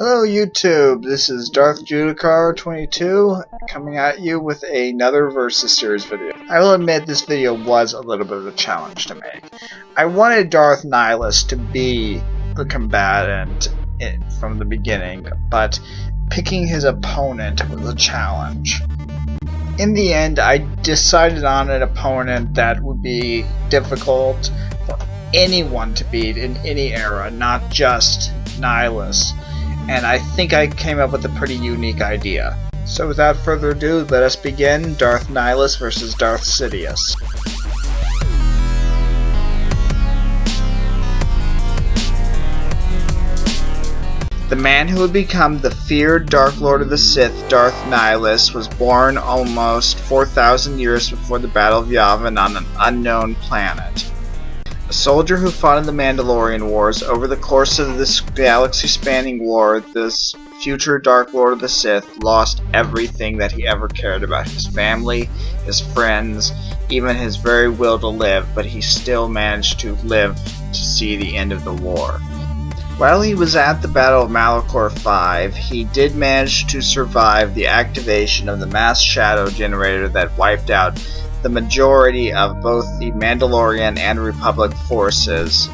Hello YouTube, this is Darth Judicar22 coming at you with another Versus Series video. I will admit this video was a little bit of a challenge to make. I wanted Darth Nihilus to be the combatant from the beginning, but picking his opponent was a challenge. In the end, I decided on an opponent that would be difficult for anyone to beat in any era, not just Nihilus. And I think I came up with a pretty unique idea. So without further ado, let us begin Darth Nihilus versus Darth Sidious. The man who would become the feared Dark Lord of the Sith, Darth Nihilus, was born almost 4,000 years before the Battle of Yavin on an unknown planet. A soldier who fought in the Mandalorian Wars. Over the course of this galaxy-spanning war, this future Dark Lord of the Sith lost everything that he ever cared about. His family, his friends, even his very will to live, but he still managed to live to see the end of the war. While he was at the Battle of Malachor V, he did manage to survive the activation of the mass shadow generator that wiped out the majority of both the Mandalorian and Republic forces.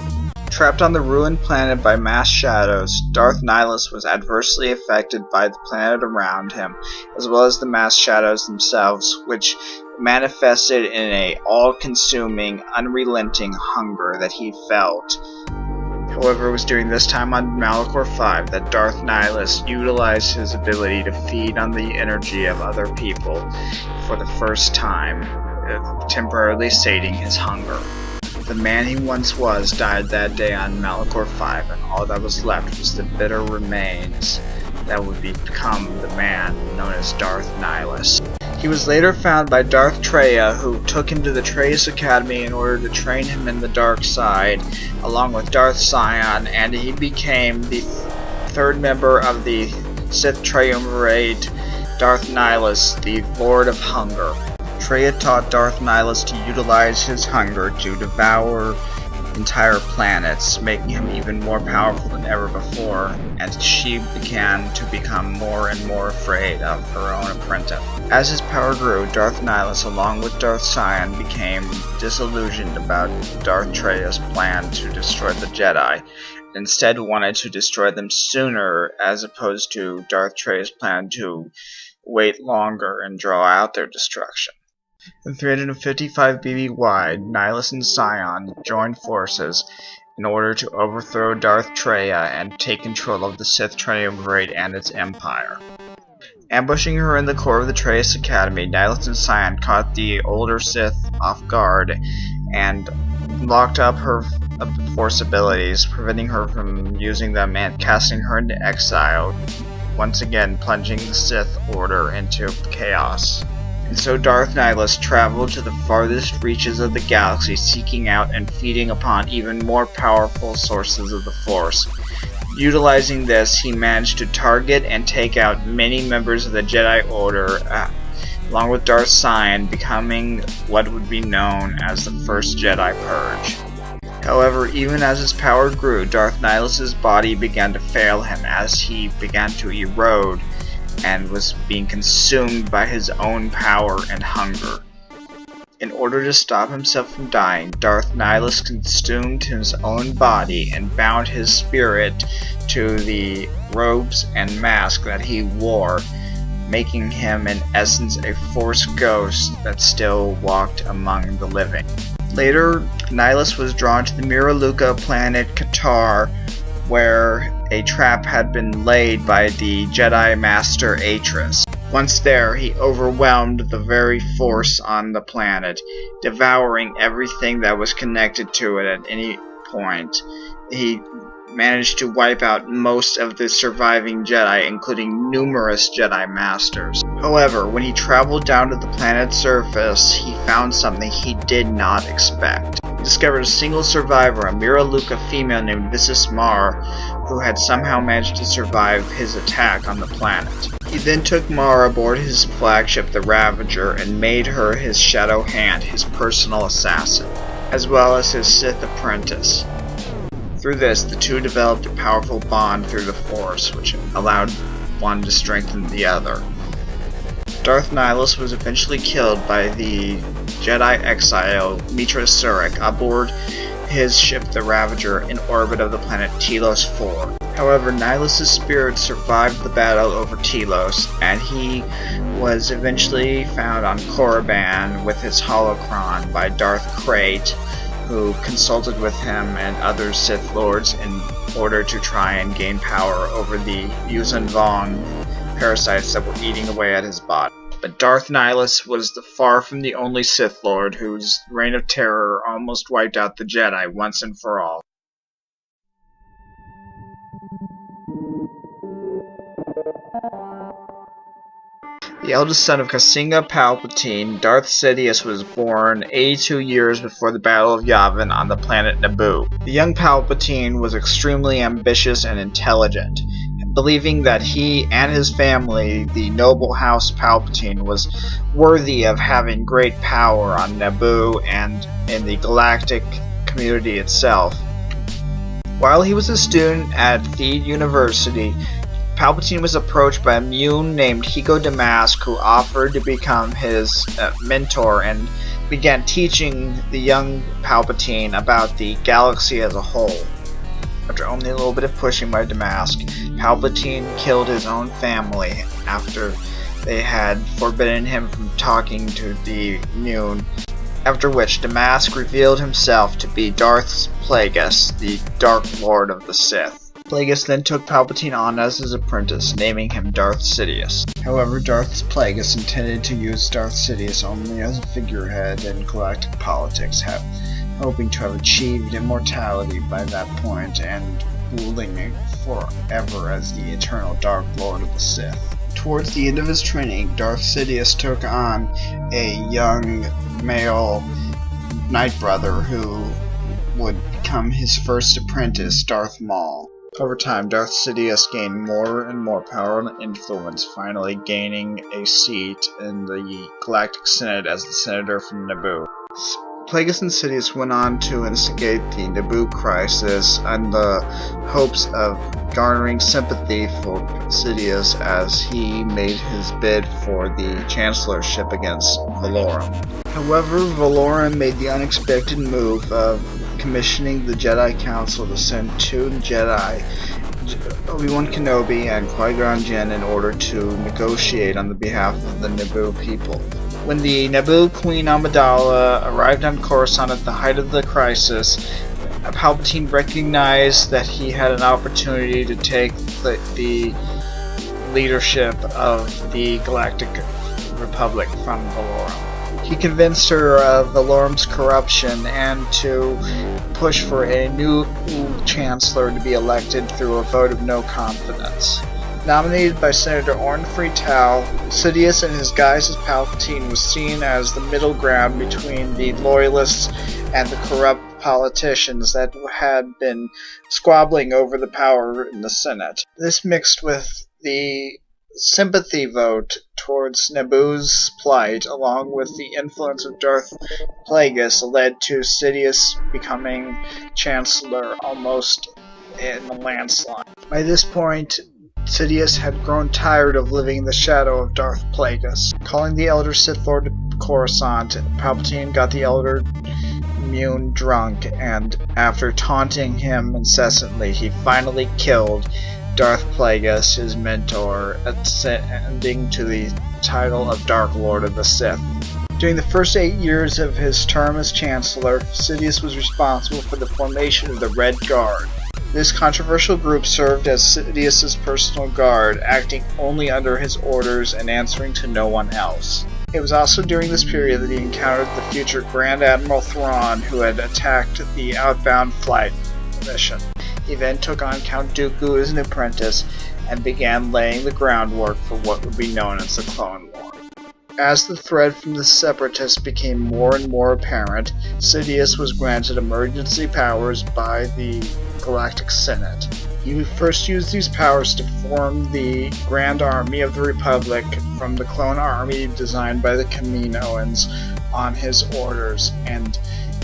Trapped on the ruined planet by mass shadows, Darth Nihilus was adversely affected by the planet around him, as well as the mass shadows themselves, which manifested in an all-consuming, unrelenting hunger that he felt. However, it was during this time on Malachor V that Darth Nihilus utilized his ability to feed on the energy of other people for the first time, temporarily sating his hunger. The man he once was died that day on Malachor V, and all that was left was the bitter remains that would become the man known as Darth Nihilus. He was later found by Darth Traya, who took him to the Trayus Academy in order to train him in the dark side, along with Darth Sion, and he became the third member of the Sith Triumvirate, Darth Nihilus, the Lord of Hunger. Traya taught Darth Nihilus to utilize his hunger to devour entire planets, making him even more powerful than ever before, and she began to become more and more afraid of her own apprentice. As his power grew, Darth Nihilus, along with Darth Sion, became disillusioned about Darth Traya's plan to destroy the Jedi, and instead wanted to destroy them sooner, as opposed to Darth Traya's plan to wait longer and draw out their destruction. In 355 BBY, Nihilus and Sion joined forces in order to overthrow Darth Traya and take control of the Sith Triumvirate and its empire. Ambushing her in the core of the Trayus Academy, Nihilus and Sion caught the older Sith off guard and locked up her Force abilities, preventing her from using them and casting her into exile, once again plunging the Sith Order into chaos. And so Darth Nihilus traveled to the farthest reaches of the galaxy, seeking out and feeding upon even more powerful sources of the Force. Utilizing this, he managed to target and take out many members of the Jedi Order, along with Darth Sion, becoming what would be known as the First Jedi Purge. However, even as his power grew, Darth Nihilus's body began to fail him as he began to erode and was being consumed by his own power and hunger. In order to stop himself from dying, Darth Nihilus consumed his own body and bound his spirit to the robes and mask that he wore, making him in essence a Force ghost that still walked among the living. Later, Nihilus was drawn to the Miraluka planet Qatar, where a trap had been laid by the Jedi Master Atris. Once there, he overwhelmed the very Force on the planet, devouring everything that was connected to it at any point. He managed to wipe out most of the surviving Jedi, including numerous Jedi Masters. However, when he traveled down to the planet's surface, he found something he did not expect. He discovered a single survivor, a Miraluka female named Visas Mar, who had somehow managed to survive his attack on the planet. He then took Mara aboard his flagship, the Ravager, and made her his shadow hand, his personal assassin, as well as his Sith apprentice. Through this, the two developed a powerful bond through the Force, which allowed one to strengthen the other. Darth Nihilus was eventually killed by the Jedi exile Mitra Surik aboard his ship the Ravager in orbit of the planet Telos 4. However, Nihilus' spirit survived the battle over Telos, and he was eventually found on Korriban with his holocron by Darth Krayt, who consulted with him and other Sith Lords in order to try and gain power over the Yuuzhan Vong parasites that were eating away at his body. But Darth Nihilus was far from the only Sith Lord whose reign of terror almost wiped out the Jedi once and for all. The eldest son of Kasinga Palpatine, Darth Sidious, was born 82 years before the Battle of Yavin on the planet Naboo. The young Palpatine was extremely ambitious and intelligent, believing that he and his family, the noble House Palpatine, was worthy of having great power on Naboo and in the galactic community itself. While he was a student at Theed University, Palpatine was approached by a Muun named Higo Damask, who offered to become his mentor and began teaching the young Palpatine about the galaxy as a whole. After only a little bit of pushing by Damask, Palpatine killed his own family after they had forbidden him from talking to the Muun, after which Damask revealed himself to be Darth Plagueis, the Dark Lord of the Sith. Plagueis then took Palpatine on as his apprentice, naming him Darth Sidious. However, Darth Plagueis intended to use Darth Sidious only as a figurehead in galactic politics, hoping to have achieved immortality by that point and ruling forever as the eternal Dark Lord of the Sith. Towards the end of his training, Darth Sidious took on a young male Night Brother who would become his first apprentice, Darth Maul. Over time, Darth Sidious gained more and more power and influence, finally gaining a seat in the Galactic Senate as the senator from Naboo. Plagueis and Sidious went on to instigate the Naboo crisis in the hopes of garnering sympathy for Sidious as he made his bid for the chancellorship against Valorum. However, Valorum made the unexpected move of commissioning the Jedi Council to send two Jedi, Obi-Wan Kenobi and Qui-Gon Jinn, in order to negotiate on the behalf of the Naboo people. When the Naboo Queen Amidala arrived on Coruscant at the height of the crisis, Palpatine recognized that he had an opportunity to take the leadership of the Galactic Republic from Valorum. He convinced her of Valorum's corruption and to push for a new Chancellor to be elected through a vote of no confidence. Nominated by Senator Orn Freetal, Sidious in his guise as Palpatine was seen as the middle ground between the Loyalists and the corrupt politicians that had been squabbling over the power in the Senate. This mixed with the sympathy vote towards Naboo's plight, along with the influence of Darth Plagueis, led to Sidious becoming Chancellor almost in a landslide. By this point, Sidious had grown tired of living in the shadow of Darth Plagueis. Calling the Elder Sith Lord to Coruscant, Palpatine got the Elder Muun drunk, and after taunting him incessantly, he finally killed Darth Plagueis, his mentor, ascending to the title of Dark Lord of the Sith. During the first 8 years of his term as Chancellor, Sidious was responsible for the formation of the Red Guard. This controversial group served as Sidious's personal guard, acting only under his orders and answering to no one else. It was also during this period that he encountered the future Grand Admiral Thrawn, who had attacked the outbound flight mission. He then took on Count Dooku as an apprentice and began laying the groundwork for what would be known as the Clone War. As the threat from the Separatists became more and more apparent, Sidious was granted emergency powers by the Galactic Senate. He first used these powers to form the Grand Army of the Republic from the clone army designed by the Kaminoans on his orders, and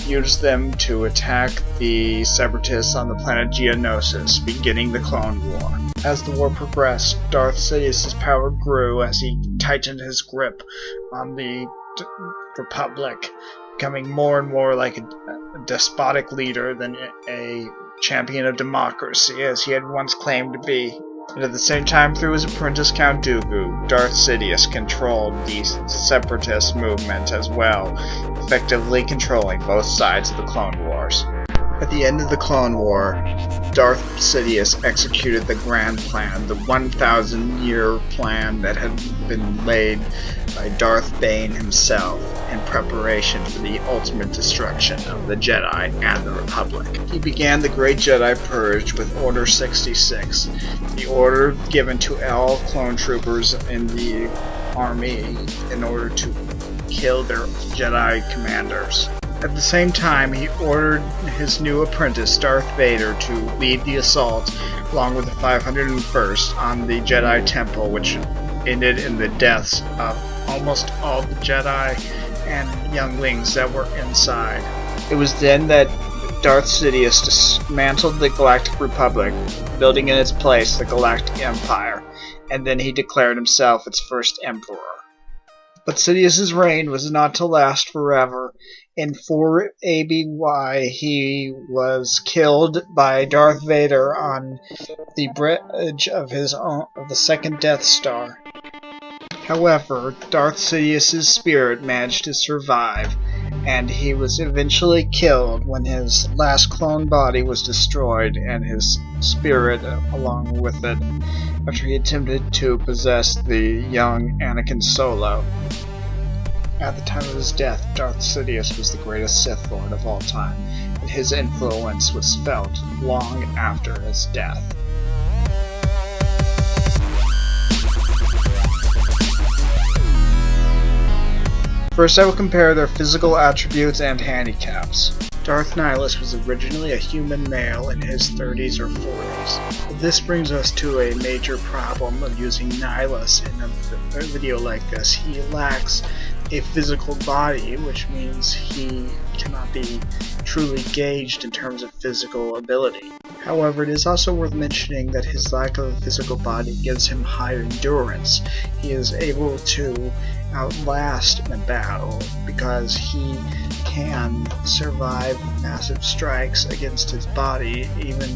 used them to attack the Separatists on the planet Geonosis, beginning the Clone War. As the war progressed, Darth Sidious's power grew as he tightened his grip on the Republic, becoming more and more like a despotic leader than a champion of democracy, as he had once claimed to be. And at the same time, through his apprentice Count Dooku, Darth Sidious controlled the Separatist movement as well, effectively controlling both sides of the Clone Wars. At the end of the Clone War, Darth Sidious executed the Grand Plan, the 1,000-year plan that had been laid by Darth Bane himself in preparation for the ultimate destruction of the Jedi and the Republic. He began the Great Jedi Purge with Order 66, the order given to all clone troopers in the army in order to kill their Jedi commanders. At the same time, he ordered his new apprentice, Darth Vader, to lead the assault, along with the 501st, on the Jedi Temple, which ended in the deaths of almost all the Jedi and younglings that were inside. It was then that Darth Sidious dismantled the Galactic Republic, building in its place the Galactic Empire, and then he declared himself its first emperor. But Sidious's reign was not to last forever. In 4 ABY, he was killed by Darth Vader on the bridge of the second Death Star. However, Darth Sidious's spirit managed to survive, and he was eventually killed when his last clone body was destroyed and his spirit along with it, after he attempted to possess the young Anakin Solo. At the time of his death, Darth Sidious was the greatest Sith Lord of all time, and his influence was felt long after his death. First, I will compare their physical attributes and handicaps. Darth Nihilus was originally a human male in his 30s or 40s. This brings us to a major problem of using Nihilus in a video like this. He lacks a physical body, which means he cannot be truly gauged in terms of physical ability. However, it is also worth mentioning that his lack of a physical body gives him high endurance. He is able to outlast in a battle because he can survive massive strikes against his body, even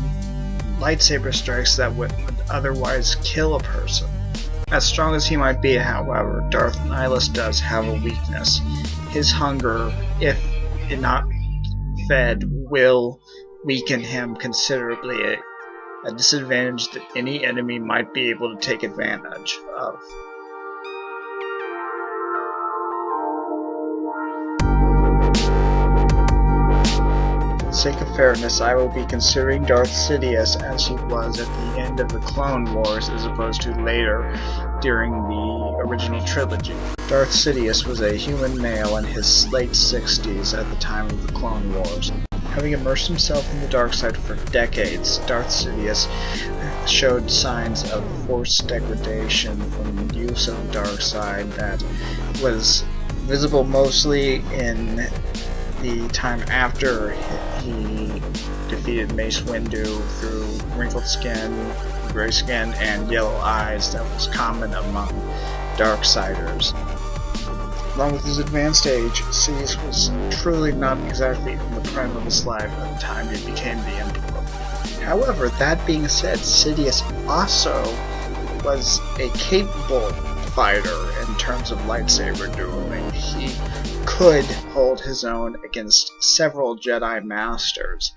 lightsaber strikes that would otherwise kill a person. As strong as he might be, however, Darth Nihilus does have a weakness. His hunger, if not fed, will weaken him considerably, a disadvantage that any enemy might be able to take advantage of. For the sake of fairness, I will be considering Darth Sidious as he was at the end of the Clone Wars as opposed to later during the original trilogy. Darth Sidious was a human male in his late 60s at the time of the Clone Wars. Having immersed himself in the dark side for decades, Darth Sidious showed signs of force degradation from the use of the dark side that was visible mostly in the time after he defeated Mace Windu through wrinkled skin, gray skin, and yellow eyes that was common among Darksiders. Along with his advanced age, Sidious was truly not exactly in the prime of his life at the time he became the Emperor. However, that being said, Sidious also was a capable fighter in terms of lightsaber dueling. He could hold his own against several Jedi Masters,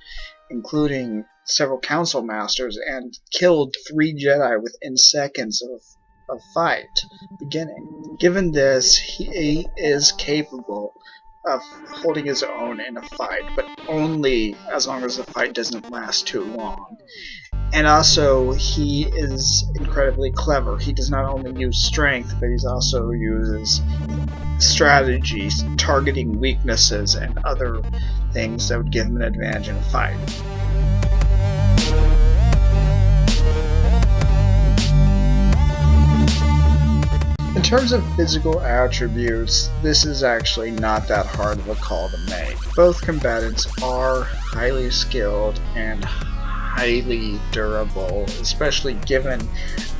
including several Council Masters, and killed 3 Jedi within seconds of fight beginning. Given this, he is capable of holding his own in a fight, but only as long as the fight doesn't last too long. And also, he is incredibly clever. He does not only use strength, but he also uses strategies, targeting weaknesses, and other things that would give him an advantage in a fight. In terms of physical attributes, this is actually not that hard of a call to make. Both combatants are highly skilled and highly durable, especially given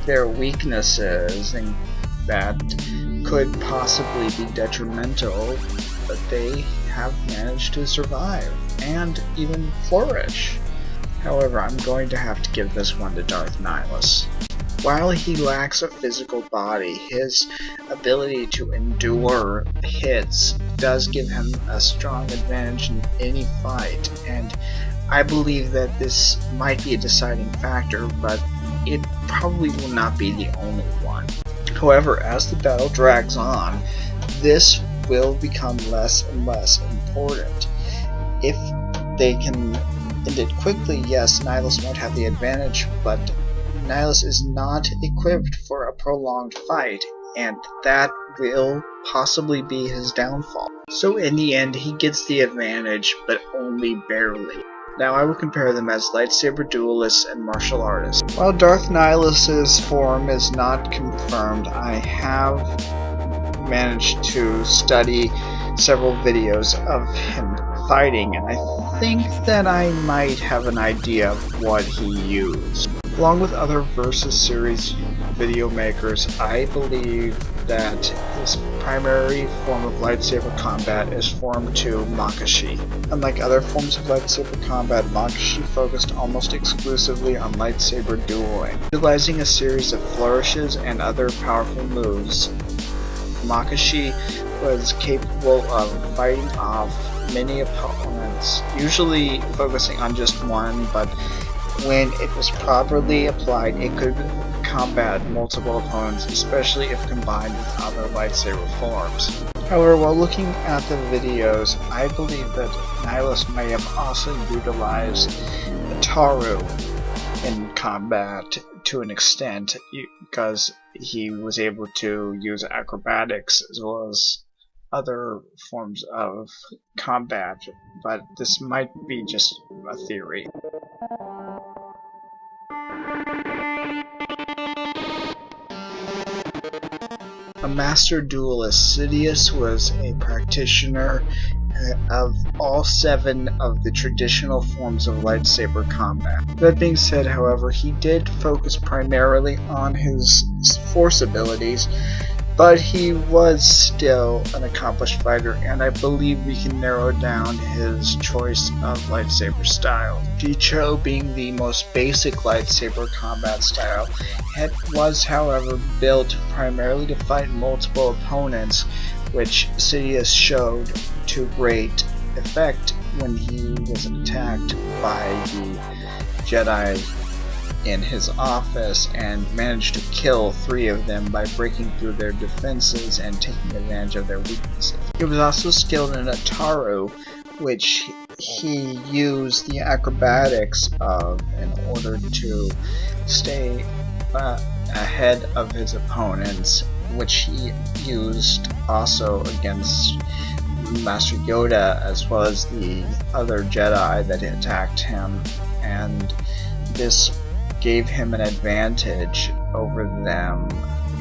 their weaknesses and that could possibly be detrimental, but they have managed to survive and even flourish. However, I'm going to have to give this one to Darth Nihilus. While he lacks a physical body, his ability to endure hits does give him a strong advantage in any fight, and I believe that this might be a deciding factor, but it probably will not be the only one. However, as the battle drags on, this will become less and less important. If they can end it quickly, yes, Nihilus might have the advantage, but Nihilus is not equipped for a prolonged fight, and that will possibly be his downfall. So in the end, he gets the advantage, but only barely. Now I will compare them as lightsaber duelists and martial artists. While Darth Nihilus's form is not confirmed, I have managed to study several videos of him fighting, and I think that I might have an idea of what he used. Along with other Versus series video makers, I believe that his primary form of lightsaber combat is Form 2 Makashi. Unlike other forms of lightsaber combat, Makashi focused almost exclusively on lightsaber dueling. Utilizing a series of flourishes and other powerful moves, Makashi was capable of fighting off many opponents, usually focusing on just one, but when it was properly applied, it could combat multiple opponents, especially if combined with other lightsaber forms. However, while looking at the videos, I believe that Nihilus may have also utilized Ataru in combat to an extent, because he was able to use acrobatics as well as other forms of combat, but this might be just a theory. A master duelist, Sidious was a practitioner of all 7 of the traditional forms of lightsaber combat. That being said, however, he did focus primarily on his force abilities, but he was still an accomplished fighter, and I believe we can narrow down his choice of lightsaber style. Jicho, being the most basic lightsaber combat style, was however built primarily to fight multiple opponents, which Sidious showed to great effect when he was attacked by the Jedi in his office and managed to kill 3 of them by breaking through their defenses and taking advantage of their weaknesses. He was also skilled in Ataru, which he used the acrobatics of in order to stay ahead of his opponents, which he used also against Master Yoda as well as the other Jedi that attacked him, and this gave him an advantage over them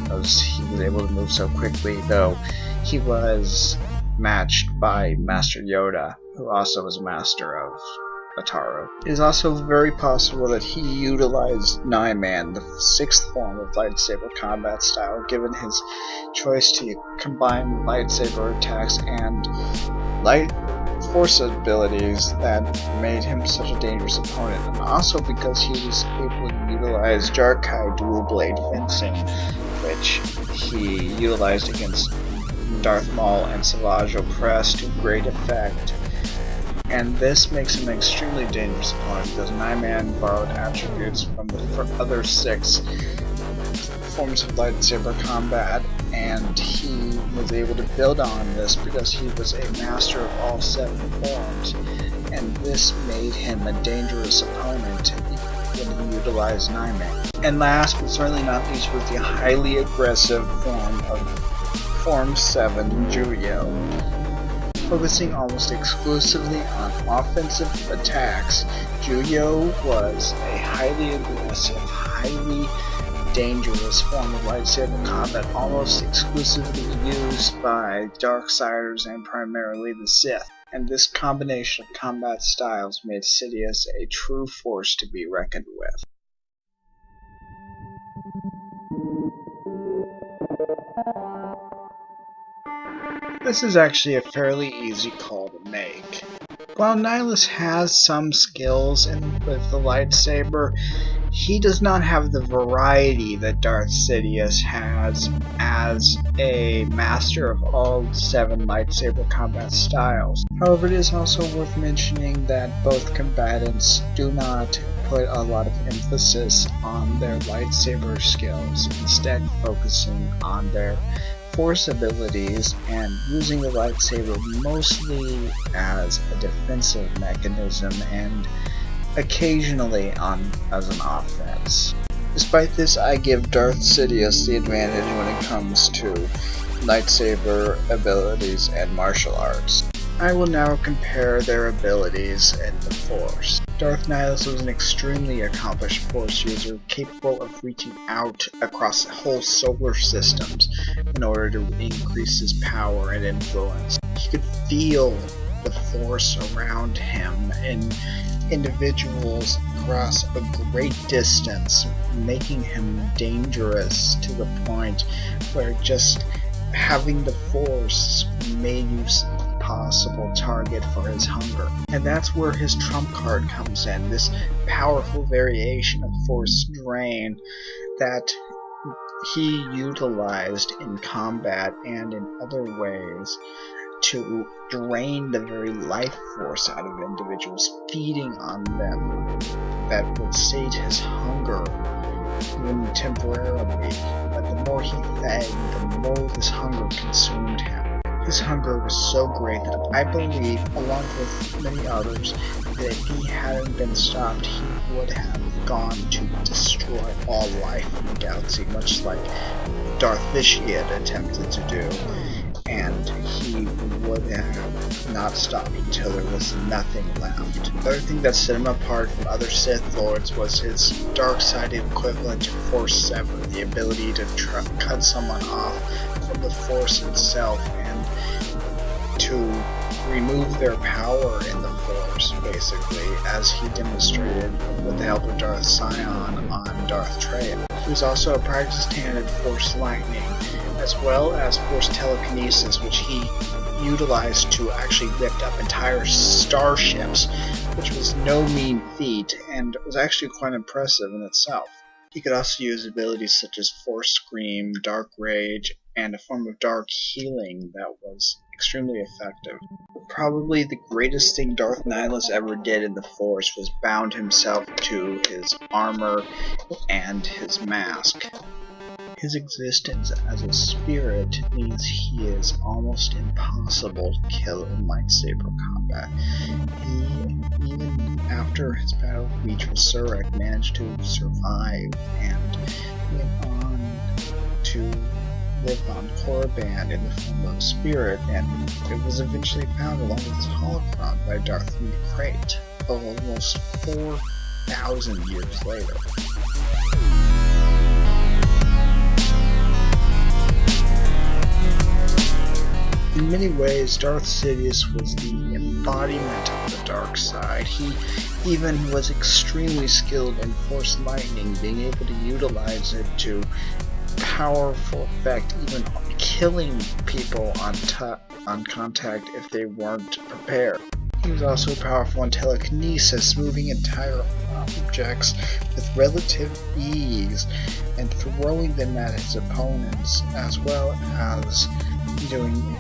because he was able to move so quickly, though he was matched by Master Yoda, who also was master of Ataru. It is also very possible that he utilized Naiman, the 6th form of lightsaber combat style, given his choice to combine lightsaber attacks and light force abilities that made him such a dangerous opponent, and also because he was able to utilize Jarkai dual blade fencing, which he utilized against Darth Maul and Savage Opress to great effect. And this makes him an extremely dangerous opponent because Naiman borrowed attributes from the other 6 forms of lightsaber combat, and he was able to build on this because he was a master of all 7 forms, and this made him a dangerous opponent when he utilized Naiman. And last but certainly not least was the highly aggressive form of Form 7 Juyo. Focusing almost exclusively on offensive attacks, Juyo was a highly aggressive, highly dangerous form of lightsaber combat, almost exclusively used by Darksiders and primarily the Sith. And this combination of combat styles made Sidious a true force to be reckoned with. This is actually a fairly easy call to make. While Nihilus has some skills with the lightsaber, he does not have the variety that Darth Sidious has as a master of all 7 lightsaber combat styles. However, it is also worth mentioning that both combatants do not put a lot of emphasis on their lightsaber skills, instead focusing on their Force abilities and using the lightsaber mostly as a defensive mechanism and occasionally as an offense. Despite this, I give Darth Sidious the advantage when it comes to lightsaber abilities and martial arts. I will now compare their abilities in the Force. Darth Nihilus was an extremely accomplished Force user, capable of reaching out across whole solar systems in order to increase his power and influence. He could feel the Force around him in individuals across a great distance, making him dangerous to the point where just having the Force made you possible target for his hunger. And that's where his trump card comes in, this powerful variation of Force Drain that he utilized in combat and in other ways to drain the very life force out of individuals, feeding on them that would sate his hunger even temporarily. But the more he fed, the more this hunger consumed him. His hunger was so great that I believe, along with many others, that if he hadn't been stopped, he would have gone to destroy all life in the galaxy, much like Darth Vitiate attempted to do, and he would have not stopped until there was nothing left. The other thing that set him apart from other Sith Lords was his dark side equivalent to Force Sever, the ability to cut someone off from the Force itself and to remove their power in the Force, basically, as he demonstrated with the help of Darth Sion on Darth Trail. He was also a practiced hand at Force Lightning, as well as Force Telekinesis, which he utilized to actually lift up entire starships, which was no mean feat, and was actually quite impressive in itself. He could also use abilities such as Force Scream, Dark Rage, and a form of Dark Healing that was extremely effective. Probably the greatest thing Darth Nihilus ever did in the Force was bound himself to his armor and his mask. His existence as a spirit means he is almost impossible to kill in lightsaber combat. He, even after his battle with Meech Surek, managed to survive and went on to live on Korriban in the form of a spirit, and it was eventually found along with his holocron by Darth Krayt almost 4,000 years later. In many ways, Darth Sidious was the embodiment of the dark side. He even was extremely skilled in Force Lightning, being able to utilize it to powerful effect, even killing people on contact if they weren't prepared. He was also powerful in telekinesis, moving entire objects with relative ease and throwing them at his opponents, as well as doing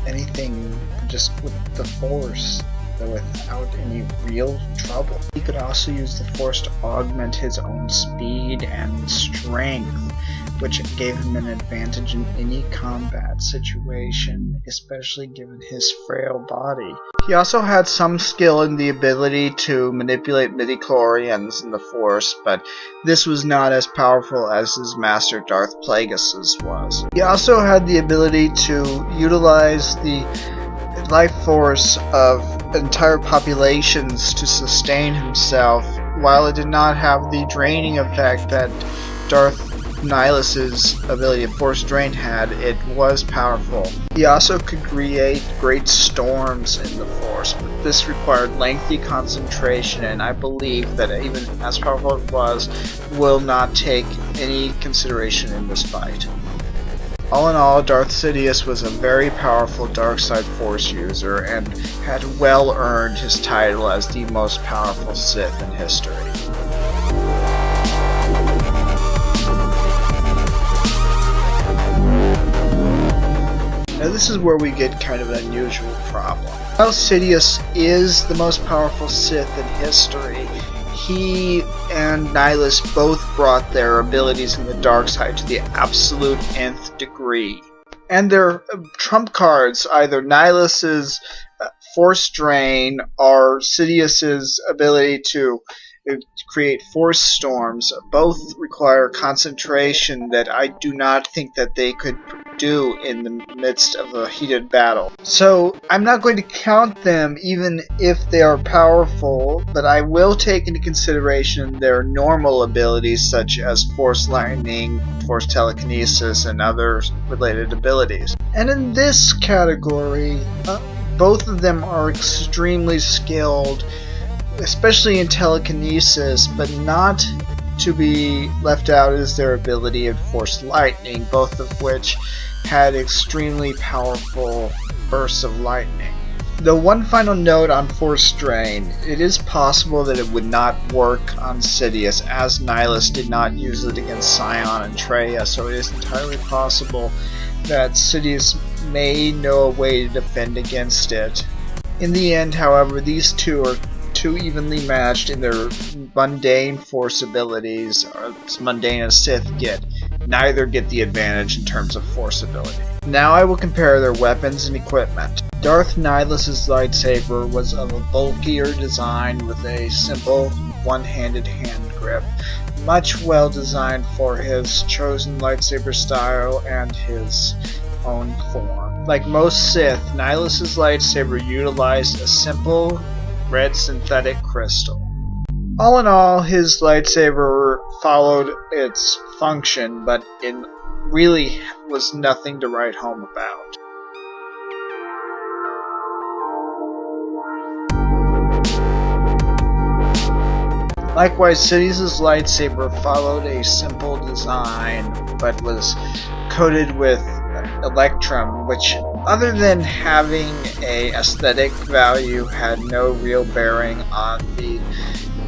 anything just with the Force without any real trouble. He could also use the Force to augment his own speed and strength, which gave him an advantage in any combat situation, especially given his frail body. He also had some skill in the ability to manipulate midichlorians in the Force, but this was not as powerful as his master Darth Plagueis was. He also had the ability to utilize the life force of entire populations to sustain himself, while it did not have the draining effect that Darth Nihilus's ability of Force Drain had, it was powerful. He also could create great storms in the Force, but this required lengthy concentration, and I believe that even as powerful it was, will not take any consideration in this fight. All in all, Darth Sidious was a very powerful dark side Force user and had well earned his title as the most powerful Sith in history. Now this is where we get kind of an unusual problem. While Sidious is the most powerful Sith in history, he and Nihilus both brought their abilities in the dark side to the absolute nth degree. And their trump cards, either Nihilus's Force Drain or Sidious's ability to create Force Storms, both require concentration that I do not think that they could do in the midst of a heated battle. So I'm not going to count them even if they are powerful, but I will take into consideration their normal abilities such as Force Lightning, Force Telekinesis, and other related abilities. And in this category, both of them are extremely skilled, especially in telekinesis, but not to be left out is their ability of Force Lightning, both of which had extremely powerful bursts of lightning. The one final note on Force Drain, it is possible that it would not work on Sidious, as Nihilus did not use it against Sion and Traya, so it is entirely possible that Sidious may know a way to defend against it. In the end, however, these two are too evenly matched in their mundane Force abilities, or as mundane as Sith get. Neither get the advantage in terms of Force ability. Now I will compare their weapons and equipment. Darth Nihilus's lightsaber was of a bulkier design with a simple one-handed hand grip, much well designed for his chosen lightsaber style and his own form. Like most Sith, Nihilus's lightsaber utilized a simple red synthetic crystal. All in all, his lightsaber followed its function, but it really was nothing to write home about. Likewise, Sidious's lightsaber followed a simple design, but was coated with electrum, which, other than having a aesthetic value, had no real bearing on the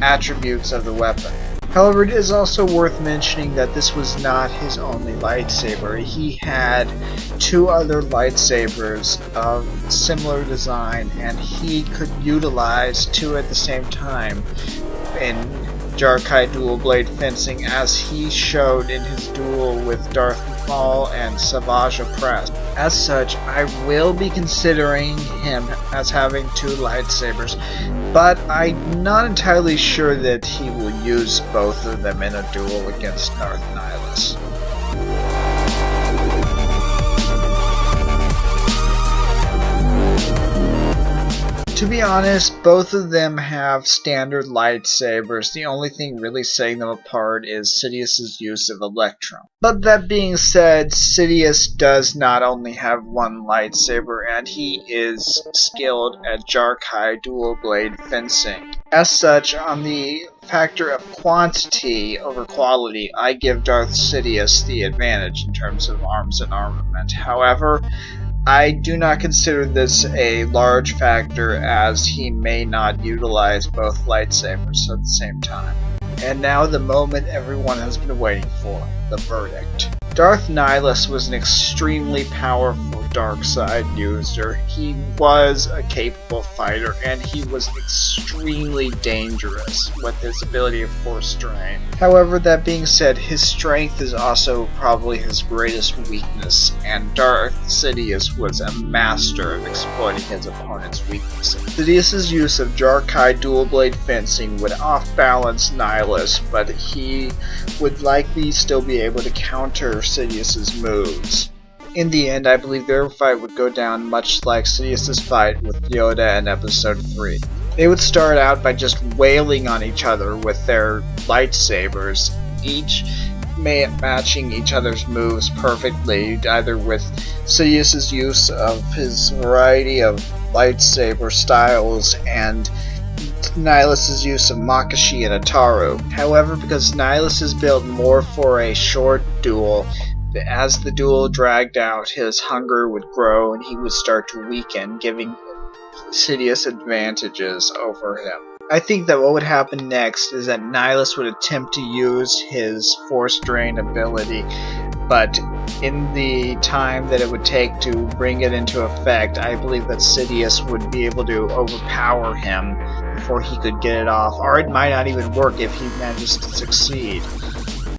attributes of the weapon. However, it is also worth mentioning that this was not his only lightsaber. He had two other lightsabers of similar design, and he could utilize two at the same time in Jar-Kai dual blade fencing, as he showed in his duel with Darth Maul and Savage Opress. As such, I will be considering him as having two lightsabers, but I'm not entirely sure that he will use both of them in a duel against Darth Nihilus. To be honest, both of them have standard lightsabers. The only thing really setting them apart is Sidious's use of electrum. But that being said, Sidious does not only have one lightsaber, and he is skilled at Jar-Kai dual blade fencing. As such, on the factor of quantity over quality, I give Darth Sidious the advantage in terms of arms and armament. However, I do not consider this a large factor, as he may not utilize both lightsabers at the same time. And now the moment everyone has been waiting for, the verdict. Darth Nihilus was an extremely powerful dark side user. He was a capable fighter, and he was extremely dangerous with his ability of Force Drain. However, that being said, his strength is also probably his greatest weakness, and Darth Sidious was a master of exploiting his opponent's weaknesses. Sidious's use of Jar-Kai dual blade fencing would off-balance Nihilus, but he would likely still be able to counter Sidious's moves. In the end, I believe their fight would go down much like Sidious's fight with Yoda in Episode 3. They would start out by just wailing on each other with their lightsabers, each matching each other's moves perfectly, either with Sidious's use of his variety of lightsaber styles and Nihilus' use of Makashi and Ataru. However, because Nihilus is built more for a short duel, as the duel dragged out, his hunger would grow and he would start to weaken, giving Sidious advantages over him. I think that what would happen next is that Nihilus would attempt to use his Force Drain ability, but in the time that it would take to bring it into effect, I believe that Sidious would be able to overpower him before he could get it off, or it might not even work if he manages to succeed.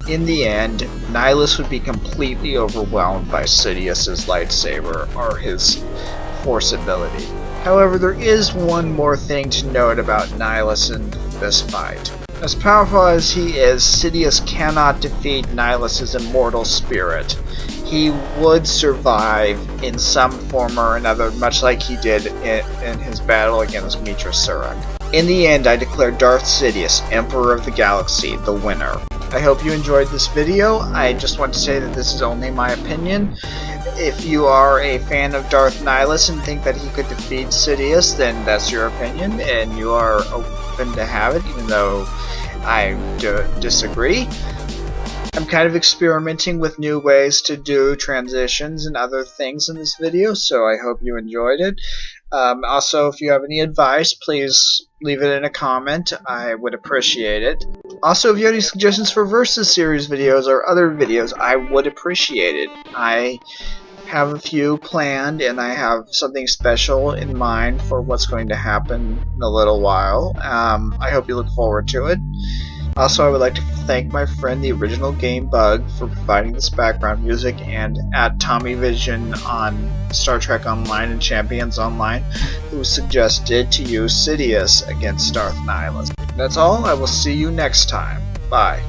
In the end, Nihilus would be completely overwhelmed by Sidious's lightsaber, or his Force ability. However, there is one more thing to note about Nihilus in this fight. As powerful as he is, Sidious cannot defeat Nihilus' immortal spirit. He would survive in some form or another, much like he did in his battle against Mitra Surak. In the end, I declare Darth Sidious, Emperor of the Galaxy, the winner. I hope you enjoyed this video. I just want to say that this is only my opinion. If you are a fan of Darth Nihilus and think that he could defeat Sidious, then that's your opinion, and you are open to have it, even though I disagree. I'm kind of experimenting with new ways to do transitions and other things in this video, so I hope you enjoyed it. Also, if you have any advice, please leave it in a comment. I would appreciate it. Also, if you have any suggestions for Versus Series videos or other videos, I would appreciate it. I have a few planned, and I have something special in mind for what's going to happen in a little while. I hope you look forward to it. Also, I would like to thank my friend the Original Game Bug for providing this background music, and at Tommy Vision on Star Trek Online and Champions Online, who suggested to use Sidious against Darth Nihilus. That's all. I will see you next time. Bye.